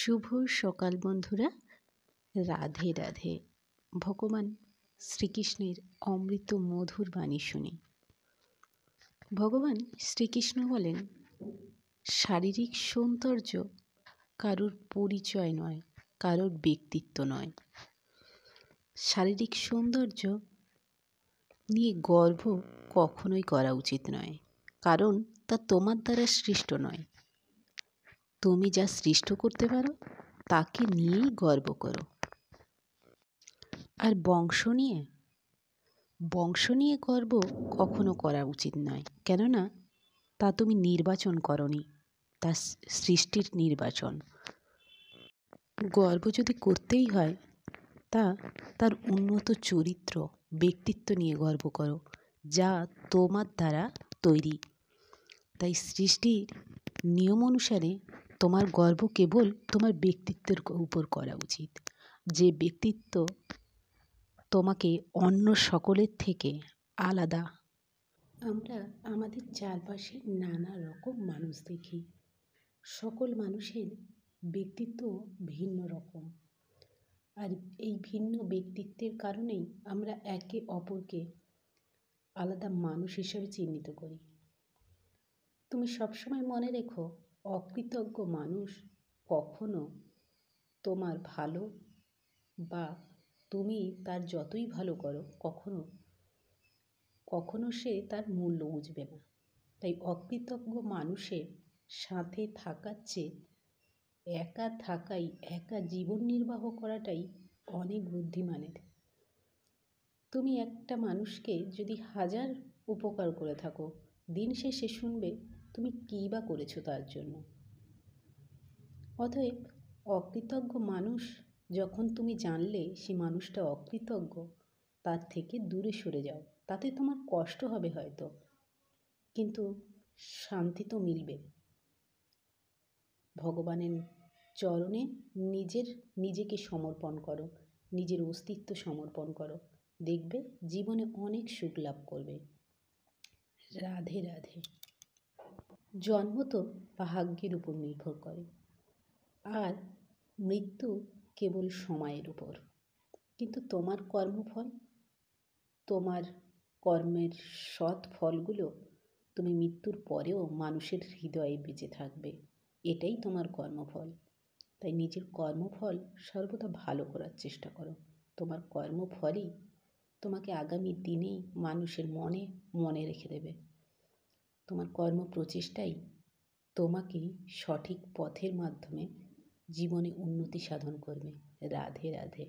শুভ সকাল বন্ধুরা। রাধে রাধে। ভগবান শ্রীকৃষ্ণের অমৃত মধুর বাণী শুনি। ভগবান শ্রীকৃষ্ণ বলেন, শারীরিক সৌন্দর্য কারোর পরিচয় নয়, কারোর ব্যক্তিত্ব নয়। শারীরিক সৌন্দর্য নিয়ে গর্ব কখনোই করা উচিত নয়, কারণ তা তোমার দ্বারা সৃষ্ট নয়। তুমি যা সৃষ্ট করতে পারো তাকে নিয়েই গর্ব করো। আর বংশ নিয়ে গর্ব কখনো করা উচিত নয়, কেননা তা তুমি নির্বাচন করনি, তা সৃষ্টির নির্বাচন। গর্ব যদি করতেই হয় তা তার উন্নত চরিত্র, ব্যক্তিত্ব নিয়ে গর্ব করো, যা তোমার দ্বারা তৈরি। তাই সৃষ্টির নিয়ম অনুসারে তোমার গর্ব কেবল তোমার ব্যক্তিত্বের উপর করা উচিত, যে ব্যক্তিত্ব তোমাকে অন্য সকলের থেকে আলাদা। আমরা আমাদের চারপাশে নানা রকম মানুষ দেখি। সকল মানুষের ব্যক্তিত্ব ভিন্ন রকম, আর এই ভিন্ন ব্যক্তিত্বের কারণেই আমরা একে অপরকে আলাদা মানুষ হিসেবে চিহ্নিত করি। তুমি সবসময় মনে রেখো, অকৃতজ্ঞ মানুষ কখনো তোমার ভালো বা তুমি তার যতই ভালো করো কখনো সে তার মূল্য বুঝবে না। তাই অকৃতজ্ঞ মানুষের সাথে থাকার চেয়ে একা জীবন নির্বাহ করাটাই অনেক বুদ্ধিমানের। তুমি একটা মানুষকে যদি 1000 উপকার করে থাকো, দিন শেষে শুনবে তুমি কী বা করেছো তার জন্য। অতএব অকৃতজ্ঞ মানুষ যখন তুমি জানলে সে মানুষটা অকৃতজ্ঞ, তার থেকে দূরে সরে যাও। তাতে তোমার কষ্ট হবে হয়তো, কিন্তু শান্তি তো মিলবে। ভগবানের চরণে নিজেকে সমর্পণ করো, নিজের অস্তিত্ব সমর্পণ করো, দেখবে জীবনে অনেক সুখ লাভ করবে। রাধে রাধে। জন্ম তো ভাগ্যের উপর নির্ভর করে, আর মৃত্যু কেবল সময়ের উপর। কিন্তু তোমার কর্মফল, তোমার কর্মের সৎ ফলগুলো তুমি মৃত্যুর পরেও মানুষের হৃদয়ে বেঁচে থাকবে। এটাই তোমার কর্মফল। তাই নিজের কর্মফল সর্বদা ভালো করার চেষ্টা করো। তোমার কর্মফলই তোমাকে আগামী দিনেই মানুষের মনে রেখে দেবে। তোমার কর্ম প্রচেষ্টাই তোমাকে সঠিক পথের মাধ্যমে জীবনে উন্নতি সাধন করবে। রাধে রাধে।